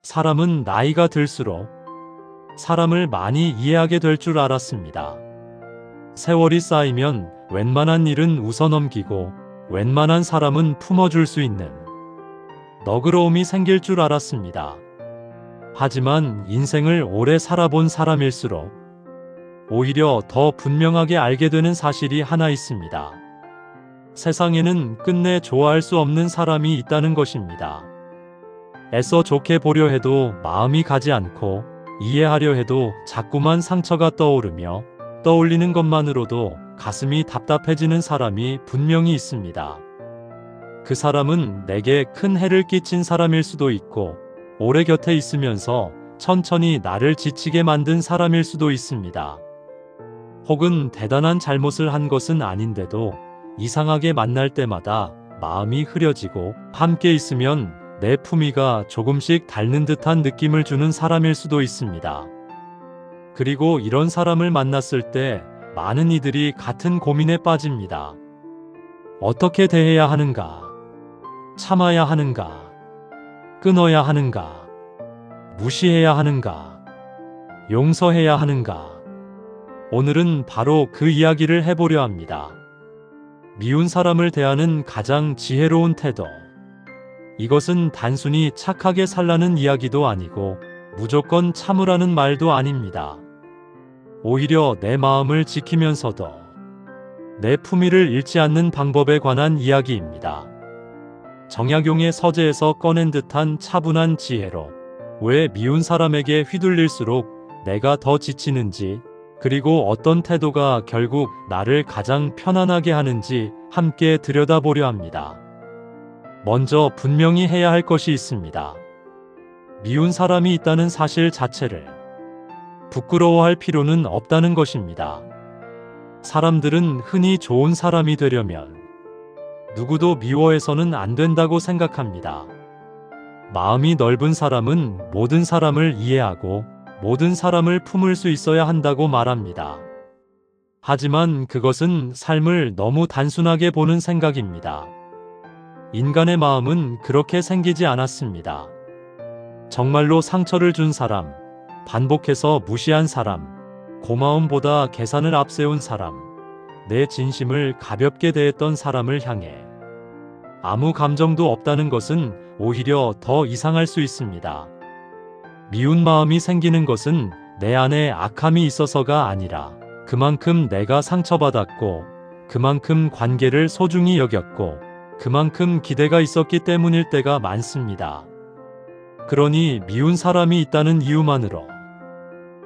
사람은 나이가 들수록 사람을 많이 이해하게 될 줄 알았습니다. 세월이 쌓이면 웬만한 일은 웃어넘기고 웬만한 사람은 품어줄 수 있는 너그러움이 생길 줄 알았습니다. 하지만 인생을 오래 살아본 사람일수록 오히려 더 분명하게 알게 되는 사실이 하나 있습니다. 세상에는 끝내 좋아할 수 없는 사람이 있다는 것입니다. 애써 좋게 보려 해도 마음이 가지 않고 이해하려 해도 자꾸만 상처가 떠오르며 떠올리는 것만으로도 가슴이 답답해지는 사람이 분명히 있습니다. 그 사람은 내게 큰 해를 끼친 사람일 수도 있고 오래 곁에 있으면서 천천히 나를 지치게 만든 사람일 수도 있습니다. 혹은 대단한 잘못을 한 것은 아닌데도 이상하게 만날 때마다 마음이 흐려지고 함께 있으면 내 품위가 조금씩 닳는 듯한 느낌을 주는 사람일 수도 있습니다. 그리고 이런 사람을 만났을 때 많은 이들이 같은 고민에 빠집니다. 어떻게 대해야 하는가? 참아야 하는가? 끊어야 하는가? 무시해야 하는가? 용서해야 하는가? 오늘은 바로 그 이야기를 해보려 합니다. 미운 사람을 대하는 가장 지혜로운 태도. 이것은 단순히 착하게 살라는 이야기도 아니고 무조건 참으라는 말도 아닙니다. 오히려 내 마음을 지키면서도 내 품위를 잃지 않는 방법에 관한 이야기입니다. 정약용의 서재에서 꺼낸 듯한 차분한 지혜로 왜 미운 사람에게 휘둘릴수록 내가 더 지치는지, 그리고 어떤 태도가 결국 나를 가장 편안하게 하는지 함께 들여다보려 합니다. 먼저 분명히 해야 할 것이 있습니다. 미운 사람이 있다는 사실 자체를 부끄러워할 필요는 없다는 것입니다. 사람들은 흔히 좋은 사람이 되려면 누구도 미워해서는 안 된다고 생각합니다. 마음이 넓은 사람은 모든 사람을 이해하고 모든 사람을 품을 수 있어야 한다고 말합니다. 하지만 그것은 삶을 너무 단순하게 보는 생각입니다. 인간의 마음은 그렇게 생기지 않았습니다. 정말로 상처를 준 사람, 반복해서 무시한 사람, 고마움보다 계산을 앞세운 사람, 내 진심을 가볍게 대했던 사람을 향해 아무 감정도 없다는 것은 오히려 더 이상할 수 있습니다. 미운 마음이 생기는 것은 내 안에 악함이 있어서가 아니라 그만큼 내가 상처받았고 그만큼 관계를 소중히 여겼고 그만큼 기대가 있었기 때문일 때가 많습니다. 그러니 미운 사람이 있다는 이유만으로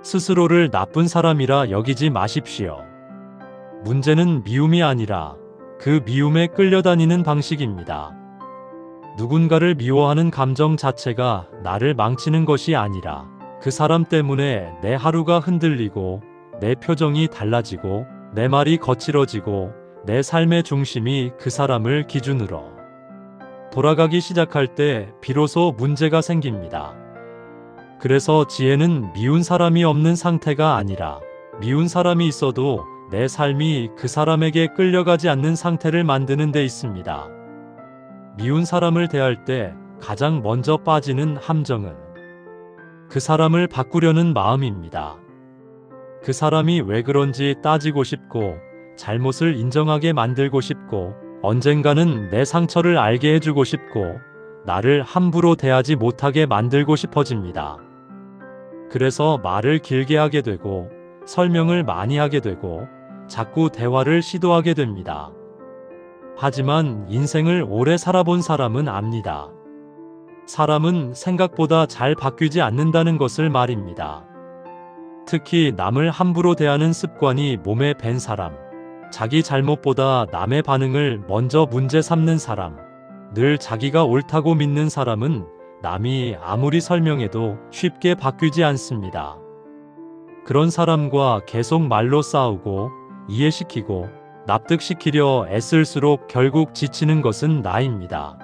스스로를 나쁜 사람이라 여기지 마십시오. 문제는 미움이 아니라 그 미움에 끌려다니는 방식입니다. 누군가를 미워하는 감정 자체가 나를 망치는 것이 아니라 그 사람 때문에 내 하루가 흔들리고 내 표정이 달라지고 내 말이 거칠어지고 내 삶의 중심이 그 사람을 기준으로 돌아가기 시작할 때 비로소 문제가 생깁니다. 그래서 지혜는 미운 사람이 없는 상태가 아니라 미운 사람이 있어도 내 삶이 그 사람에게 끌려가지 않는 상태를 만드는 데 있습니다. 미운 사람을 대할 때 가장 먼저 빠지는 함정은 그 사람을 바꾸려는 마음입니다. 그 사람이 왜 그런지 따지고 싶고 잘못을 인정하게 만들고 싶고 언젠가는 내 상처를 알게 해주고 싶고 나를 함부로 대하지 못하게 만들고 싶어집니다. 그래서 말을 길게 하게 되고 설명을 많이 하게 되고 자꾸 대화를 시도하게 됩니다. 하지만 인생을 오래 살아본 사람은 압니다. 사람은 생각보다 잘 바뀌지 않는다는 것을 말입니다. 특히 남을 함부로 대하는 습관이 몸에 밴 사람, 자기 잘못보다 남의 반응을 먼저 문제 삼는 사람, 늘 자기가 옳다고 믿는 사람은 남이 아무리 설명해도 쉽게 바뀌지 않습니다. 그런 사람과 계속 말로 싸우고 이해시키고 납득시키려 애쓸수록 결국 지치는 것은 나입니다.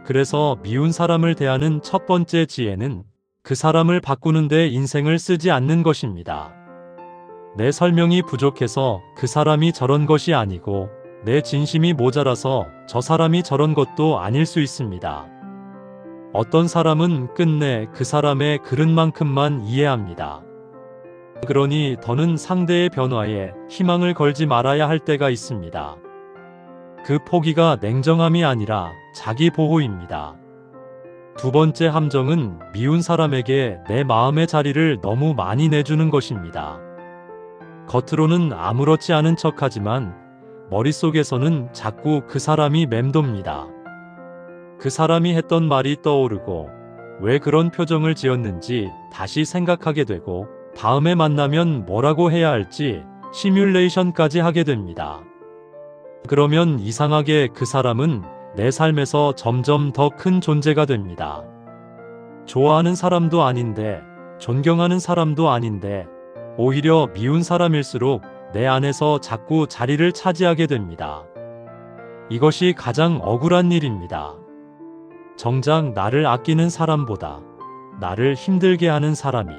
그래서 미운 사람을 대하는 첫 번째 지혜는 그 사람을 바꾸는데 인생을 쓰지 않는 것입니다. 내 설명이 부족해서 그 사람이 저런 것이 아니고 내 진심이 모자라서 저 사람이 저런 것도 아닐 수 있습니다. 어떤 사람은 끝내 그 사람의 그릇만큼만 이해합니다. 그러니 더는 상대의 변화에 희망을 걸지 말아야 할 때가 있습니다. 그 포기가 냉정함이 아니라 자기 보호입니다. 두 번째 함정은 미운 사람에게 내 마음의 자리를 너무 많이 내주는 것입니다. 겉으로는 아무렇지 않은 척하지만 머릿속에서는 자꾸 그 사람이 맴돕니다. 그 사람이 했던 말이 떠오르고 왜 그런 표정을 지었는지 다시 생각하게 되고 다음에 만나면 뭐라고 해야 할지 시뮬레이션까지 하게 됩니다. 그러면 이상하게 그 사람은 내 삶에서 점점 더 큰 존재가 됩니다. 좋아하는 사람도 아닌데, 존경하는 사람도 아닌데, 오히려 미운 사람일수록 내 안에서 자꾸 자리를 차지하게 됩니다. 이것이 가장 억울한 일입니다. 정작 나를 아끼는 사람보다 나를 힘들게 하는 사람이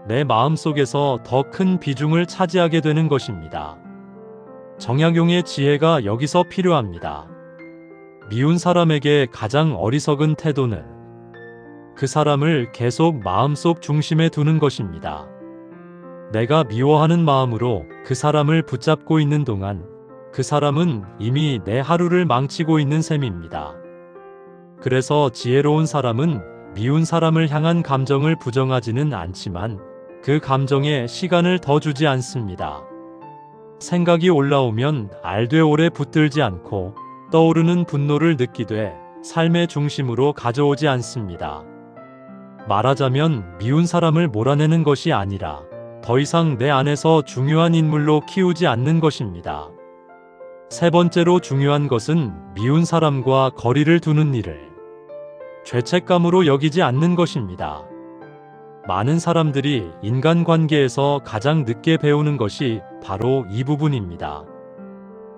내 마음속에서 더 큰 비중을 차지하게 되는 것입니다. 정약용의 지혜가 여기서 필요합니다. 미운 사람에게 가장 어리석은 태도는 그 사람을 계속 마음속 중심에 두는 것입니다. 내가 미워하는 마음으로 그 사람을 붙잡고 있는 동안 그 사람은 이미 내 하루를 망치고 있는 셈입니다. 그래서 지혜로운 사람은 미운 사람을 향한 감정을 부정하지는 않지만 그 감정에 시간을 더 주지 않습니다. 생각이 올라오면 알되 오래 붙들지 않고 떠오르는 분노를 느끼되 삶의 중심으로 가져오지 않습니다. 말하자면 미운 사람을 몰아내는 것이 아니라 더 이상 내 안에서 중요한 인물로 키우지 않는 것입니다. 세 번째로 중요한 것은 미운 사람과 거리를 두는 일을 죄책감으로 여기지 않는 것입니다. 많은 사람들이 인간관계에서 가장 늦게 배우는 것이 바로 이 부분입니다.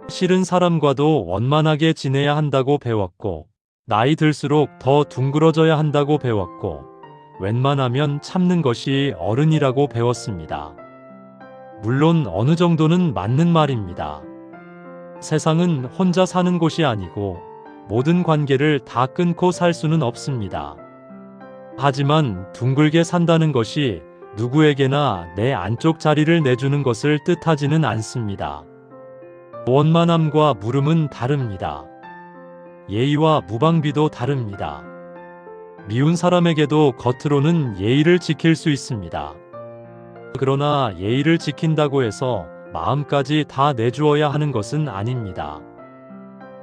싫은 사람과도 원만하게 지내야 한다고 배웠고, 나이 들수록 더 둥그러져야 한다고 배웠고, 웬만하면 참는 것이 어른이라고 배웠습니다. 물론 어느 정도는 맞는 말입니다. 세상은 혼자 사는 곳이 아니고 모든 관계를 다 끊고 살 수는 없습니다. 하지만 둥글게 산다는 것이 누구에게나 내 안쪽 자리를 내주는 것을 뜻하지는 않습니다. 원만함과 물음은 다릅니다. 예의와 무방비도 다릅니다. 미운 사람에게도 겉으로는 예의를 지킬 수 있습니다. 그러나 예의를 지킨다고 해서 마음까지 다 내주어야 하는 것은 아닙니다.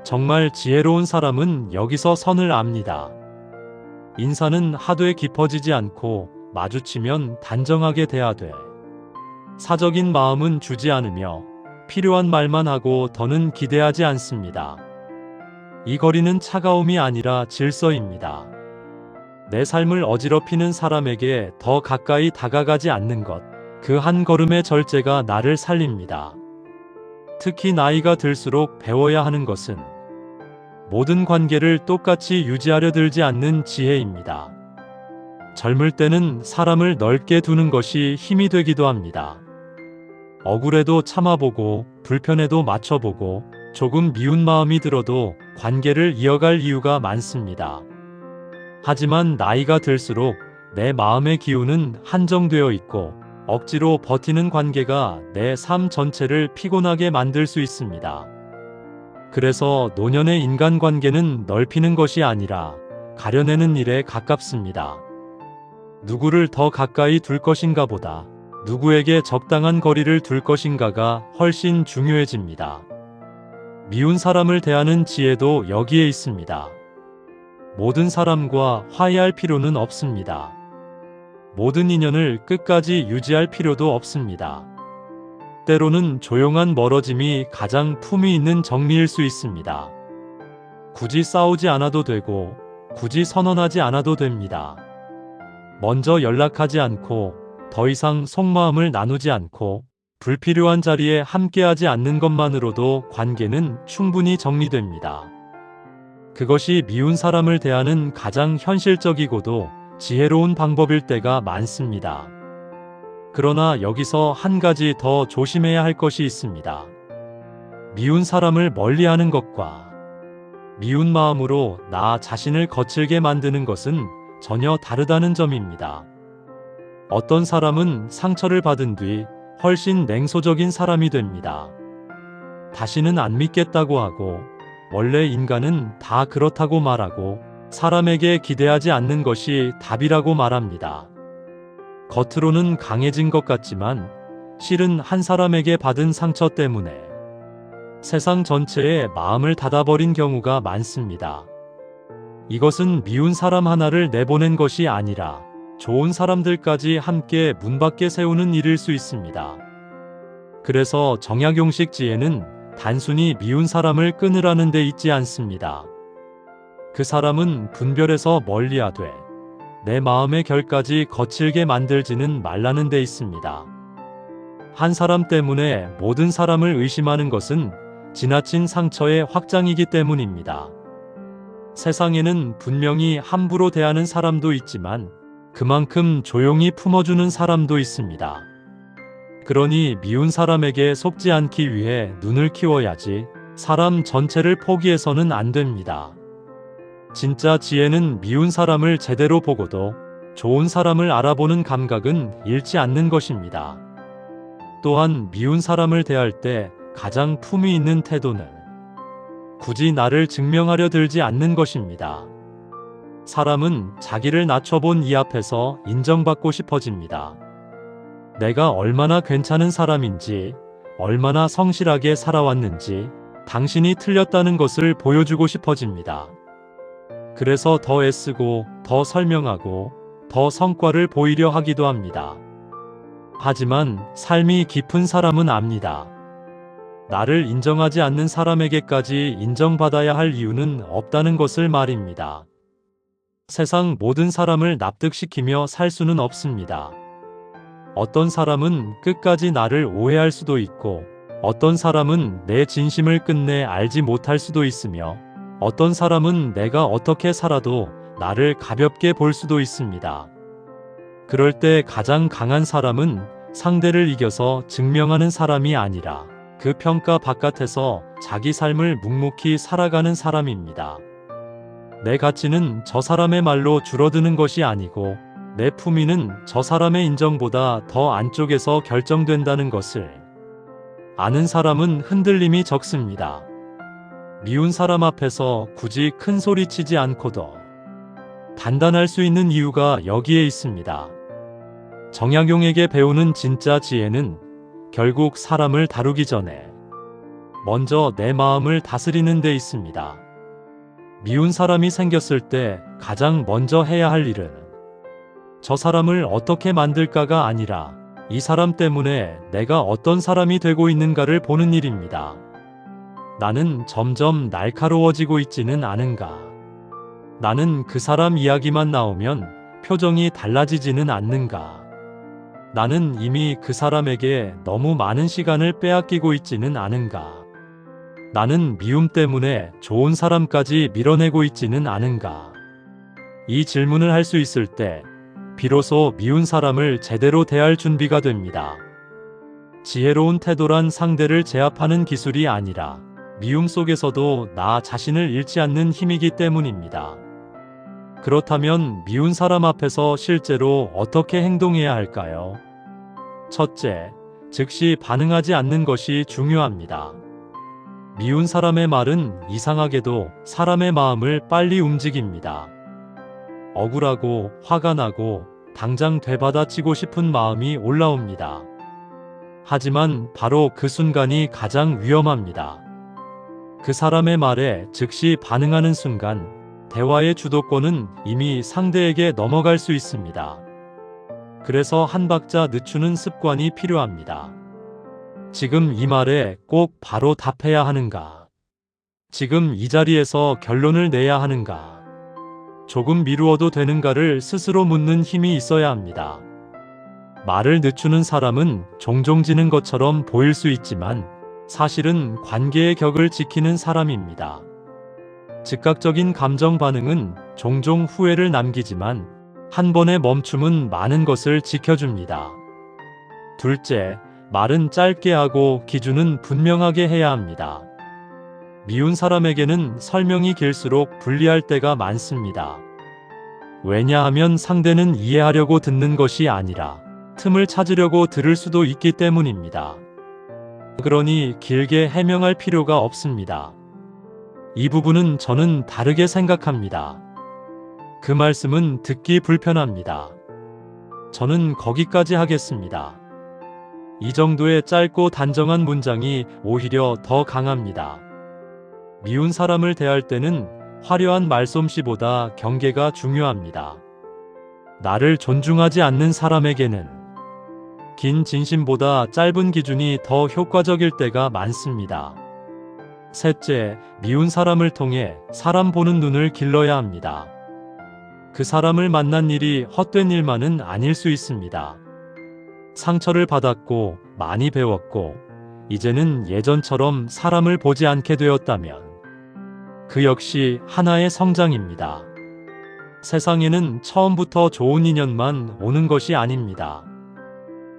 정말 지혜로운 사람은 여기서 선을 압니다. 인사는 하되 깊어지지 않고 마주치면 단정하게 대하되 사적인 마음은 주지 않으며 필요한 말만 하고 더는 기대하지 않습니다. 이 거리는 차가움이 아니라 질서입니다. 내 삶을 어지럽히는 사람에게 더 가까이 다가가지 않는 것, 그 한 걸음의 절제가 나를 살립니다. 특히 나이가 들수록 배워야 하는 것은 모든 관계를 똑같이 유지하려 들지 않는 지혜입니다. 젊을 때는 사람을 넓게 두는 것이 힘이 되기도 합니다. 억울해도 참아보고 불편해도 맞춰보고 조금 미운 마음이 들어도 관계를 이어갈 이유가 많습니다. 하지만 나이가 들수록 내 마음의 기운은 한정되어 있고 억지로 버티는 관계가 내 삶 전체를 피곤하게 만들 수 있습니다. 그래서 노년의 인간관계는 넓히는 것이 아니라 가려내는 일에 가깝습니다. 누구를 더 가까이 둘 것인가 보다 누구에게 적당한 거리를 둘 것인가가 훨씬 중요해집니다. 미운 사람을 대하는 지혜도 여기에 있습니다. 모든 사람과 화해할 필요는 없습니다. 모든 인연을 끝까지 유지할 필요도 없습니다. 때로는 조용한 멀어짐이 가장 품위 있는 정리일 수 있습니다. 굳이 싸우지 않아도 되고 굳이 선언하지 않아도 됩니다. 먼저 연락하지 않고 더 이상 속마음을 나누지 않고 불필요한 자리에 함께하지 않는 것만으로도 관계는 충분히 정리됩니다. 그것이 미운 사람을 대하는 가장 현실적이고도 지혜로운 방법일 때가 많습니다. 그러나 여기서 한 가지 더 조심해야 할 것이 있습니다. 미운 사람을 멀리하는 것과 미운 마음으로 나 자신을 거칠게 만드는 것은 전혀 다르다는 점입니다. 어떤 사람은 상처를 받은 뒤 훨씬 냉소적인 사람이 됩니다. 다시는 안 믿겠다고 하고, 원래 인간은 다 그렇다고 말하고, 사람에게 기대하지 않는 것이 답이라고 말합니다. 겉으로는 강해진 것 같지만 실은 한 사람에게 받은 상처 때문에 세상 전체에 마음을 닫아버린 경우가 많습니다. 이것은 미운 사람 하나를 내보낸 것이 아니라 좋은 사람들까지 함께 문 밖에 세우는 일일 수 있습니다. 그래서 정약용식 지혜는 단순히 미운 사람을 끊으라는 데 있지 않습니다. 그 사람은 분별해서 멀리하되 내 마음의 결까지 거칠게 만들지는 말라는 데 있습니다. 한 사람 때문에 모든 사람을 의심하는 것은 지나친 상처의 확장이기 때문입니다. 세상에는 분명히 함부로 대하는 사람도 있지만 그만큼 조용히 품어주는 사람도 있습니다. 그러니 미운 사람에게 속지 않기 위해 눈을 키워야지 사람 전체를 포기해서는 안 됩니다. 진짜 지혜는 미운 사람을 제대로 보고도 좋은 사람을 알아보는 감각은 잃지 않는 것입니다. 또한 미운 사람을 대할 때 가장 품위 있는 태도는 굳이 나를 증명하려 들지 않는 것입니다. 사람은 자기를 낮춰본 이 앞에서 인정받고 싶어집니다. 내가 얼마나 괜찮은 사람인지, 얼마나 성실하게 살아왔는지 당신이 틀렸다는 것을 보여주고 싶어집니다. 그래서 더 애쓰고 더 설명하고 더 성과를 보이려 하기도 합니다. 하지만 삶이 깊은 사람은 압니다. 나를 인정하지 않는 사람에게까지 인정받아야 할 이유는 없다는 것을 말입니다. 세상 모든 사람을 납득시키며 살 수는 없습니다. 어떤 사람은 끝까지 나를 오해할 수도 있고, 어떤 사람은 내 진심을 끝내 알지 못할 수도 있으며, 어떤 사람은 내가 어떻게 살아도 나를 가볍게 볼 수도 있습니다. 그럴 때 가장 강한 사람은 상대를 이겨서 증명하는 사람이 아니라 그 평가 바깥에서 자기 삶을 묵묵히 살아가는 사람입니다. 내 가치는 저 사람의 말로 줄어드는 것이 아니고 내 품위는 저 사람의 인정보다 더 안쪽에서 결정된다는 것을 아는 사람은 흔들림이 적습니다. 미운 사람 앞에서 굳이 큰 소리 치지 않고도 단단할 수 있는 이유가 여기에 있습니다. 정약용에게 배우는 진짜 지혜는 결국 사람을 다루기 전에 먼저 내 마음을 다스리는 데 있습니다. 미운 사람이 생겼을 때 가장 먼저 해야 할 일은 저 사람을 어떻게 만들까가 아니라 이 사람 때문에 내가 어떤 사람이 되고 있는가를 보는 일입니다. 나는 점점 날카로워지고 있지는 않은가? 나는 그 사람 이야기만 나오면 표정이 달라지지는 않는가? 나는 이미 그 사람에게 너무 많은 시간을 빼앗기고 있지는 않은가? 나는 미움 때문에 좋은 사람까지 밀어내고 있지는 않은가? 이 질문을 할 수 있을 때 비로소 미운 사람을 제대로 대할 준비가 됩니다. 지혜로운 태도란 상대를 제압하는 기술이 아니라 미움 속에서도 나 자신을 잃지 않는 힘이기 때문입니다. 그렇다면 미운 사람 앞에서 실제로 어떻게 행동해야 할까요? 첫째, 즉시 반응하지 않는 것이 중요합니다. 미운 사람의 말은 이상하게도 사람의 마음을 빨리 움직입니다. 억울하고 화가 나고 당장 되받아치고 싶은 마음이 올라옵니다. 하지만 바로 그 순간이 가장 위험합니다. 그 사람의 말에 즉시 반응하는 순간 대화의 주도권은 이미 상대에게 넘어갈 수 있습니다. 그래서 한 박자 늦추는 습관이 필요합니다. 지금 이 말에 꼭 바로 답해야 하는가? 지금 이 자리에서 결론을 내야 하는가? 조금 미루어도 되는가를 스스로 묻는 힘이 있어야 합니다. 말을 늦추는 사람은 종종 지는 것처럼 보일 수 있지만 사실은 관계의 격을 지키는 사람입니다. 즉각적인 감정 반응은 종종 후회를 남기지만 한 번의 멈춤은 많은 것을 지켜줍니다. 둘째, 말은 짧게 하고 기준은 분명하게 해야 합니다. 미운 사람에게는 설명이 길수록 불리할 때가 많습니다. 왜냐하면 상대는 이해하려고 듣는 것이 아니라 틈을 찾으려고 들을 수도 있기 때문입니다. 그러니 길게 해명할 필요가 없습니다. 이 부분은 저는 다르게 생각합니다. 그 말씀은 듣기 불편합니다. 저는 거기까지 하겠습니다. 이 정도의 짧고 단정한 문장이 오히려 더 강합니다. 미운 사람을 대할 때는 화려한 말솜씨보다 경계가 중요합니다. 나를 존중하지 않는 사람에게는 긴 진심보다 짧은 기준이 더 효과적일 때가 많습니다. 셋째, 미운 사람을 통해 사람 보는 눈을 길러야 합니다. 그 사람을 만난 일이 헛된 일만은 아닐 수 있습니다. 상처를 받았고 많이 배웠고 이제는 예전처럼 사람을 보지 않게 되었다면 그 역시 하나의 성장입니다. 세상에는 처음부터 좋은 인연만 오는 것이 아닙니다.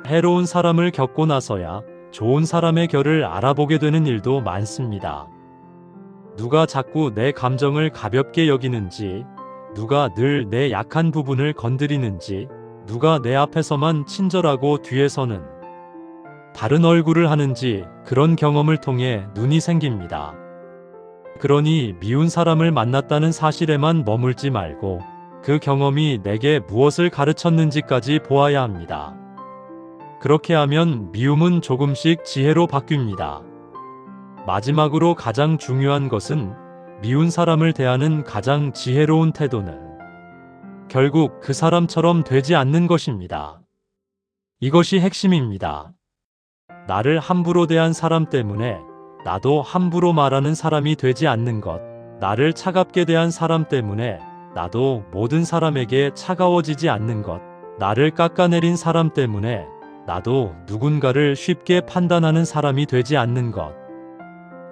해로운 사람을 겪고 나서야 좋은 사람의 결을 알아보게 되는 일도 많습니다. 누가 자꾸 내 감정을 가볍게 여기는지, 누가 늘 내 약한 부분을 건드리는지, 누가 내 앞에서만 친절하고 뒤에서는 다른 얼굴을 하는지 그런 경험을 통해 눈이 생깁니다. 그러니 미운 사람을 만났다는 사실에만 머물지 말고 그 경험이 내게 무엇을 가르쳤는지까지 보아야 합니다. 그렇게 하면 미움은 조금씩 지혜로 바뀝니다. 마지막으로 가장 중요한 것은 미운 사람을 대하는 가장 지혜로운 태도는 결국 그 사람처럼 되지 않는 것입니다. 이것이 핵심입니다. 나를 함부로 대한 사람 때문에 나도 함부로 말하는 사람이 되지 않는 것, 나를 차갑게 대한 사람 때문에 나도 모든 사람에게 차가워지지 않는 것, 나를 깎아내린 사람 때문에 나도 누군가를 쉽게 판단하는 사람이 되지 않는 것.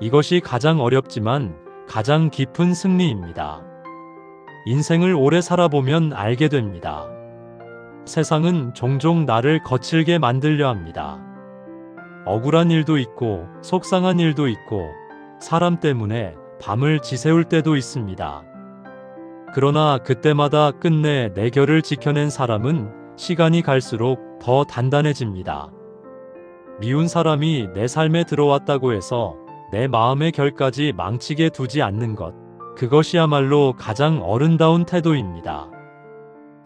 이것이 가장 어렵지만 가장 깊은 승리입니다. 인생을 오래 살아보면 알게 됩니다. 세상은 종종 나를 거칠게 만들려 합니다. 억울한 일도 있고 속상한 일도 있고 사람 때문에 밤을 지새울 때도 있습니다. 그러나 그때마다 끝내 내 결을 지켜낸 사람은 시간이 갈수록 더 단단해집니다. 미운 사람이 내 삶에 들어왔다고 해서 내 마음의 결까지 망치게 두지 않는 것, 그것이야말로 가장 어른다운 태도입니다.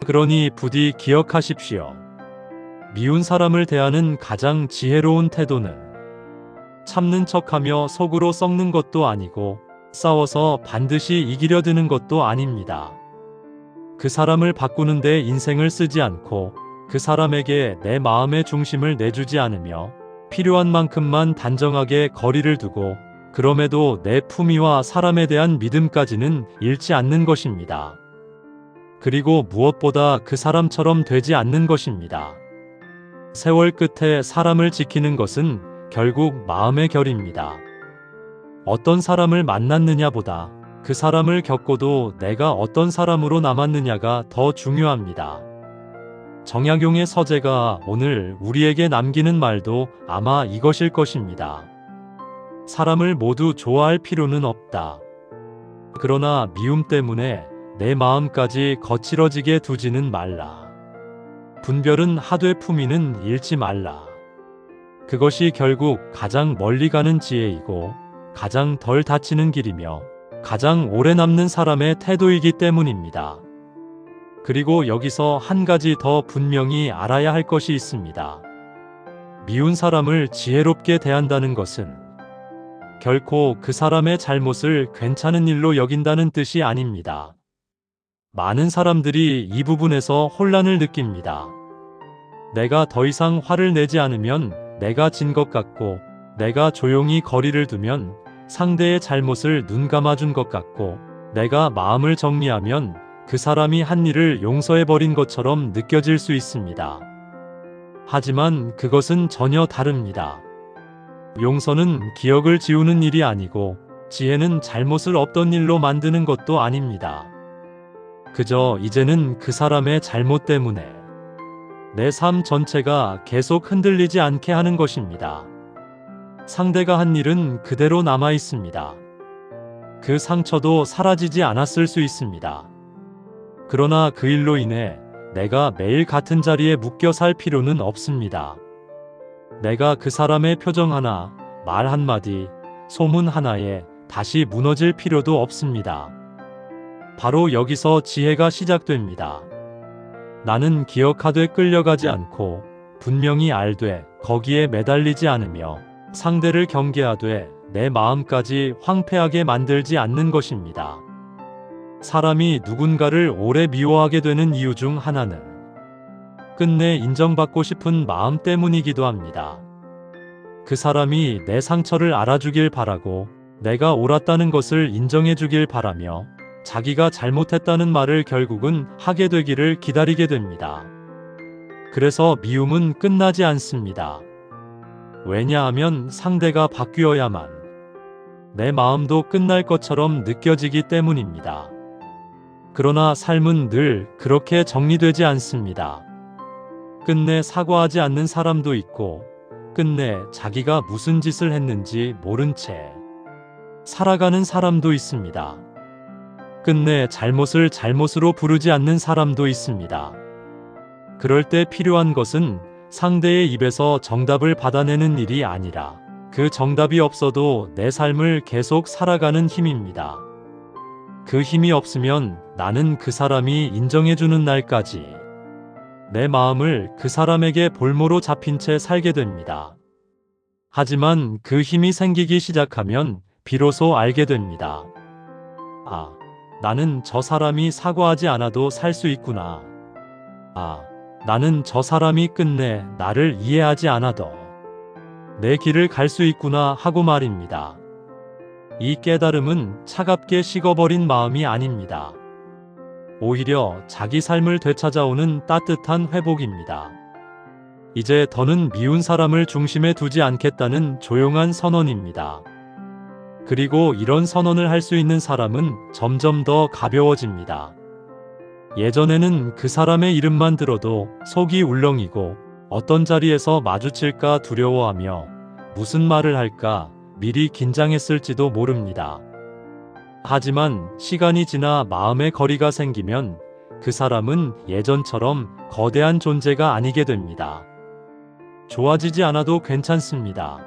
그러니 부디 기억하십시오. 미운 사람을 대하는 가장 지혜로운 태도는 참는 척하며 속으로 썩는 것도 아니고 싸워서 반드시 이기려 드는 것도 아닙니다. 그 사람을 바꾸는 데 인생을 쓰지 않고 그 사람에게 내 마음의 중심을 내주지 않으며 필요한 만큼만 단정하게 거리를 두고 그럼에도 내 품위와 사람에 대한 믿음까지는 잃지 않는 것입니다. 그리고 무엇보다 그 사람처럼 되지 않는 것입니다. 세월 끝에 사람을 지키는 것은 결국 마음의 결입니다. 어떤 사람을 만났느냐보다 그 사람을 겪고도 내가 어떤 사람으로 남았느냐가 더 중요합니다. 정약용의 서재가 오늘 우리에게 남기는 말도 아마 이것일 것입니다. 사람을 모두 좋아할 필요는 없다. 그러나 미움 때문에 내 마음까지 거칠어지게 두지는 말라. 분별은 하되 품위는 잃지 말라. 그것이 결국 가장 멀리 가는 지혜이고 가장 덜 다치는 길이며 가장 오래 남는 사람의 태도이기 때문입니다. 그리고 여기서 한 가지 더 분명히 알아야 할 것이 있습니다. 미운 사람을 지혜롭게 대한다는 것은 결코 그 사람의 잘못을 괜찮은 일로 여긴다는 뜻이 아닙니다. 많은 사람들이 이 부분에서 혼란을 느낍니다. 내가 더 이상 화를 내지 않으면 내가 진 것 같고, 내가 조용히 거리를 두면 상대의 잘못을 눈감아준 것 같고, 내가 마음을 정리하면 그 사람이 한 일을 용서해버린 것처럼 느껴질 수 있습니다. 하지만 그것은 전혀 다릅니다. 용서는 기억을 지우는 일이 아니고, 지혜는 잘못을 없던 일로 만드는 것도 아닙니다. 그저 이제는 그 사람의 잘못 때문에 내 삶 전체가 계속 흔들리지 않게 하는 것입니다. 상대가 한 일은 그대로 남아 있습니다. 그 상처도 사라지지 않았을 수 있습니다. 그러나 그 일로 인해 내가 매일 같은 자리에 묶여 살 필요는 없습니다. 내가 그 사람의 표정 하나, 말 한마디, 소문 하나에 다시 무너질 필요도 없습니다. 바로 여기서 지혜가 시작됩니다. 나는 기억하되 끌려가지 않고 분명히 알되 거기에 매달리지 않으며 상대를 경계하되 내 마음까지 황폐하게 만들지 않는 것입니다. 사람이 누군가를 오래 미워하게 되는 이유 중 하나는 끝내 인정받고 싶은 마음 때문이기도 합니다. 그 사람이 내 상처를 알아주길 바라고 내가 옳았다는 것을 인정해주길 바라며 자기가 잘못했다는 말을 결국은 하게 되기를 기다리게 됩니다. 그래서 미움은 끝나지 않습니다. 왜냐하면 상대가 바뀌어야만 내 마음도 끝날 것처럼 느껴지기 때문입니다. 그러나 삶은 늘 그렇게 정리되지 않습니다. 끝내 사과하지 않는 사람도 있고, 끝내 자기가 무슨 짓을 했는지 모른 채 살아가는 사람도 있습니다. 끝내 잘못을 잘못으로 부르지 않는 사람도 있습니다. 그럴 때 필요한 것은 상대의 입에서 정답을 받아내는 일이 아니라 그 정답이 없어도 내 삶을 계속 살아가는 힘입니다. 그 힘이 없으면 나는 그 사람이 인정해주는 날까지 내 마음을 그 사람에게 볼모로 잡힌 채 살게 됩니다. 하지만 그 힘이 생기기 시작하면 비로소 알게 됩니다. 아, 나는 저 사람이 사과하지 않아도 살 수 있구나. 아, 나는 저 사람이 끝내 나를 이해하지 않아도 내 길을 갈 수 있구나 하고 말입니다. 이 깨달음은 차갑게 식어버린 마음이 아닙니다. 오히려 자기 삶을 되찾아오는 따뜻한 회복입니다. 이제 더는 미운 사람을 중심에 두지 않겠다는 조용한 선언입니다. 그리고 이런 선언을 할 수 있는 사람은 점점 더 가벼워집니다. 예전에는 그 사람의 이름만 들어도 속이 울렁이고 어떤 자리에서 마주칠까 두려워하며 무슨 말을 할까 미리 긴장했을지도 모릅니다. 하지만 시간이 지나 마음의 거리가 생기면 그 사람은 예전처럼 거대한 존재가 아니게 됩니다. 좋아지지 않아도 괜찮습니다.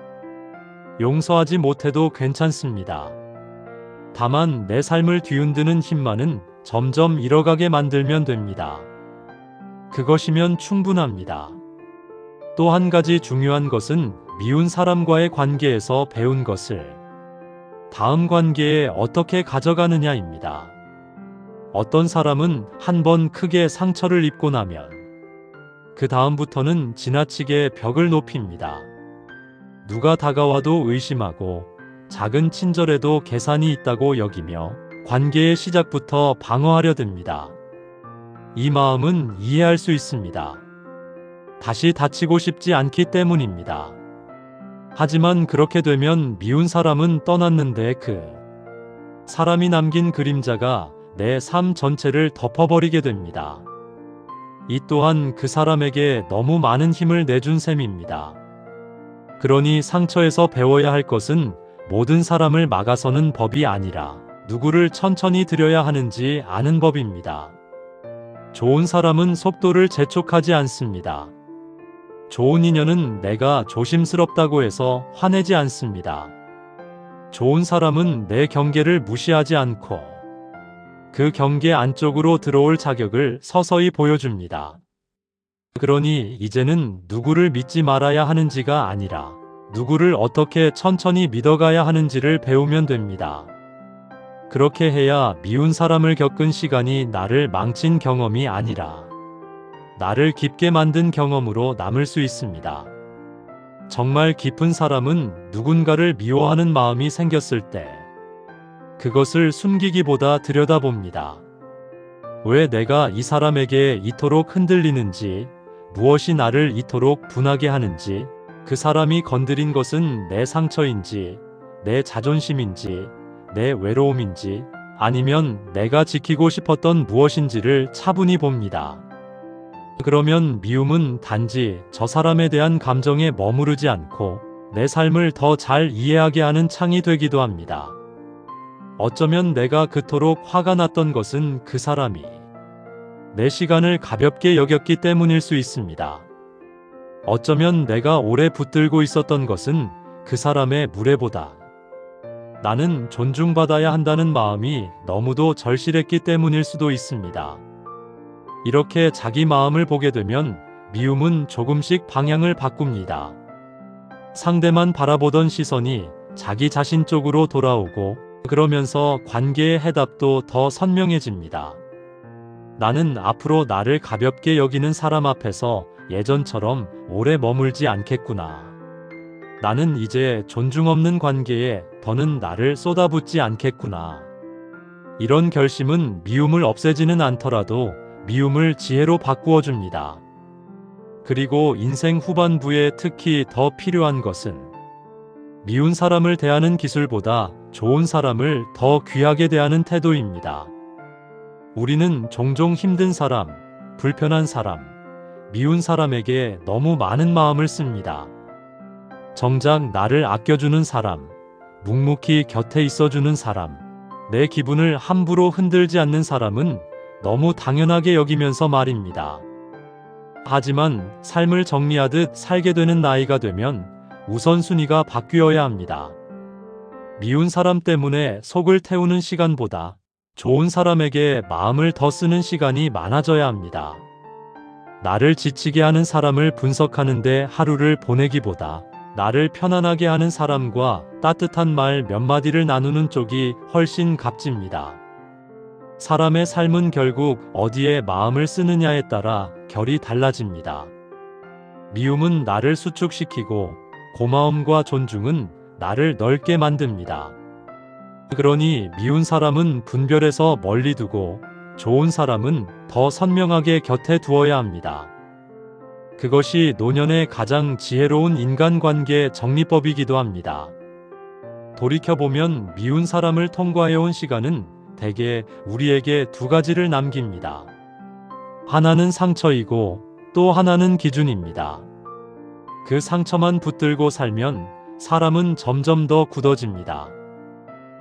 용서하지 못해도 괜찮습니다. 다만 내 삶을 뒤흔드는 힘만은 점점 잃어가게 만들면 됩니다. 그것이면 충분합니다. 또 한 가지 중요한 것은 미운 사람과의 관계에서 배운 것을 다음 관계에 어떻게 가져가느냐입니다. 어떤 사람은 한 번 크게 상처를 입고 나면 그 다음부터는 지나치게 벽을 높입니다. 누가 다가와도 의심하고 작은 친절에도 계산이 있다고 여기며 관계의 시작부터 방어하려 듭니다. 이 마음은 이해할 수 있습니다. 다시 다치고 싶지 않기 때문입니다. 하지만 그렇게 되면 미운 사람은 떠났는데 그 사람이 남긴 그림자가 내 삶 전체를 덮어버리게 됩니다. 이 또한 그 사람에게 너무 많은 힘을 내준 셈입니다. 그러니 상처에서 배워야 할 것은 모든 사람을 막아서는 법이 아니라 누구를 천천히 들여야 하는지 아는 법입니다. 좋은 사람은 속도를 재촉하지 않습니다. 좋은 인연은 내가 조심스럽다고 해서 화내지 않습니다. 좋은 사람은 내 경계를 무시하지 않고 그 경계 안쪽으로 들어올 자격을 서서히 보여줍니다. 그러니 이제는 누구를 믿지 말아야 하는지가 아니라 누구를 어떻게 천천히 믿어가야 하는지를 배우면 됩니다. 그렇게 해야 미운 사람을 겪은 시간이 나를 망친 경험이 아니라 나를 깊게 만든 경험으로 남을 수 있습니다. 정말 깊은 사람은 누군가를 미워하는 마음이 생겼을 때 그것을 숨기기보다 들여다봅니다. 왜 내가 이 사람에게 이토록 흔들리는지, 무엇이 나를 이토록 분하게 하는지, 그 사람이 건드린 것은 내 상처인지, 내 자존심인지, 내 외로움인지, 아니면 내가 지키고 싶었던 무엇인지를 차분히 봅니다. 그러면 미움은 단지 저 사람에 대한 감정에 머무르지 않고 내 삶을 더 잘 이해하게 하는 창이 되기도 합니다. 어쩌면 내가 그토록 화가 났던 것은 그 사람이 내 시간을 가볍게 여겼기 때문일 수 있습니다. 어쩌면 내가 오래 붙들고 있었던 것은 그 사람의 무례보다 나는 존중받아야 한다는 마음이 너무도 절실했기 때문일 수도 있습니다. 이렇게 자기 마음을 보게 되면 미움은 조금씩 방향을 바꿉니다. 상대만 바라보던 시선이 자기 자신 쪽으로 돌아오고 그러면서 관계의 해답도 더 선명해집니다. 나는 앞으로 나를 가볍게 여기는 사람 앞에서 예전처럼 오래 머물지 않겠구나. 나는 이제 존중 없는 관계에 더는 나를 쏟아붓지 않겠구나. 이런 결심은 미움을 없애지는 않더라도 미움을 지혜로 바꾸어 줍니다. 그리고 인생 후반부에 특히 더 필요한 것은 미운 사람을 대하는 기술보다 좋은 사람을 더 귀하게 대하는 태도입니다. 우리는 종종 힘든 사람, 불편한 사람, 미운 사람에게 너무 많은 마음을 씁니다. 정작 나를 아껴주는 사람, 묵묵히 곁에 있어주는 사람, 내 기분을 함부로 흔들지 않는 사람은 너무 당연하게 여기면서 말입니다. 하지만 삶을 정리하듯 살게 되는 나이가 되면 우선순위가 바뀌어야 합니다. 미운 사람 때문에 속을 태우는 시간보다 좋은 사람에게 마음을 더 쓰는 시간이 많아져야 합니다. 나를 지치게 하는 사람을 분석하는데 하루를 보내기보다 나를 편안하게 하는 사람과 따뜻한 말 몇 마디를 나누는 쪽이 훨씬 값집니다. 사람의 삶은 결국 어디에 마음을 쓰느냐에 따라 결이 달라집니다. 미움은 나를 수축시키고 고마움과 존중은 나를 넓게 만듭니다. 그러니 미운 사람은 분별해서 멀리 두고 좋은 사람은 더 선명하게 곁에 두어야 합니다. 그것이 노년의 가장 지혜로운 인간관계 정리법이기도 합니다. 돌이켜보면 미운 사람을 통과해온 시간은 대개 우리에게 두 가지를 남깁니다. 하나는 상처이고 또 하나는 기준입니다. 그 상처만 붙들고 살면 사람은 점점 더 굳어집니다.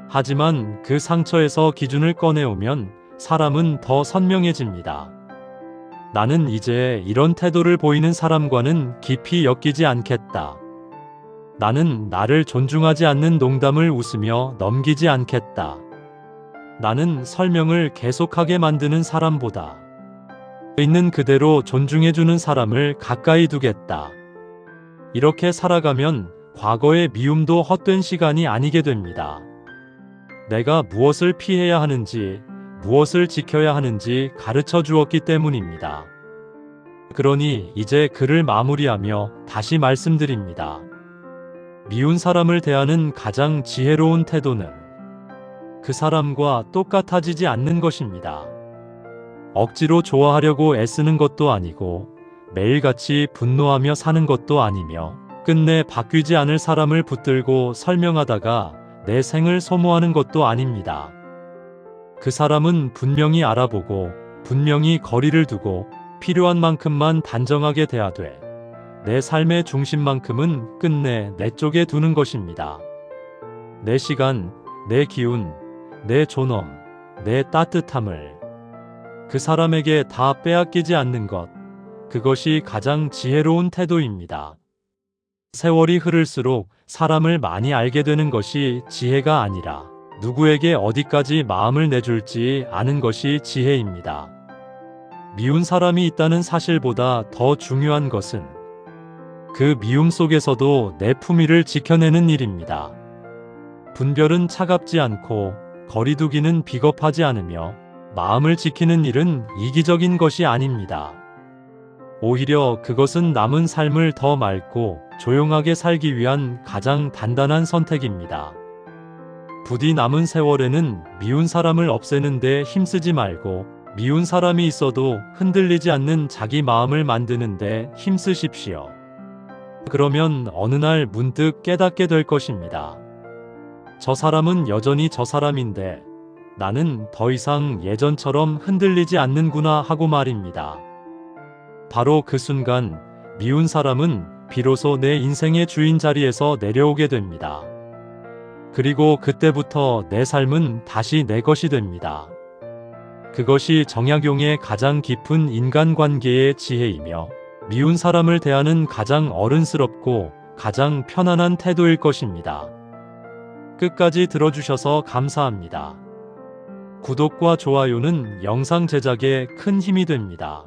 하지만 그 상처에서 기준을 꺼내오면 사람은 더 선명해집니다. 나는 이제 이런 태도를 보이는 사람과는 깊이 엮이지 않겠다. 나는 나를 존중하지 않는 농담을 웃으며 넘기지 않겠다. 나는 설명을 계속하게 만드는 사람보다 있는 그대로 존중해주는 사람을 가까이 두겠다. 이렇게 살아가면 과거의 미움도 헛된 시간이 아니게 됩니다. 내가 무엇을 피해야 하는지, 무엇을 지켜야 하는지 가르쳐 주었기 때문입니다. 그러니 이제 글을 마무리하며 다시 말씀드립니다. 미운 사람을 대하는 가장 지혜로운 태도는 그 사람과 똑같아지지 않는 것입니다. 억지로 좋아하려고 애쓰는 것도 아니고 매일같이 분노하며 사는 것도 아니며 끝내 바뀌지 않을 사람을 붙들고 설명하다가 내 생을 소모하는 것도 아닙니다. 그 사람은 분명히 알아보고 분명히 거리를 두고 필요한 만큼만 단정하게 대하되 내 삶의 중심만큼은 끝내 내 쪽에 두는 것입니다. 내 시간, 내 기운, 내 존엄, 내 따뜻함을 그 사람에게 다 빼앗기지 않는 것, 그것이 가장 지혜로운 태도입니다. 세월이 흐를수록 사람을 많이 알게 되는 것이 지혜가 아니라 누구에게 어디까지 마음을 내줄지 아는 것이 지혜입니다. 미운 사람이 있다는 사실보다 더 중요한 것은 그 미움 속에서도 내 품위를 지켜내는 일입니다. 분별은 차갑지 않고 거리두기는 비겁하지 않으며 마음을 지키는 일은 이기적인 것이 아닙니다. 오히려 그것은 남은 삶을 더 맑고 조용하게 살기 위한 가장 단단한 선택입니다. 부디 남은 세월에는 미운 사람을 없애는 데 힘쓰지 말고 미운 사람이 있어도 흔들리지 않는 자기 마음을 만드는 데 힘쓰십시오. 그러면 어느 날 문득 깨닫게 될 것입니다. 저 사람은 여전히 저 사람인데 나는 더 이상 예전처럼 흔들리지 않는구나 하고 말입니다. 바로 그 순간 미운 사람은 비로소 내 인생의 주인 자리에서 내려오게 됩니다. 그리고 그때부터 내 삶은 다시 내 것이 됩니다. 그것이 정약용의 가장 깊은 인간관계의 지혜이며 미운 사람을 대하는 가장 어른스럽고 가장 편안한 태도일 것입니다. 끝까지 들어주셔서 감사합니다. 구독과 좋아요는 영상 제작에 큰 힘이 됩니다.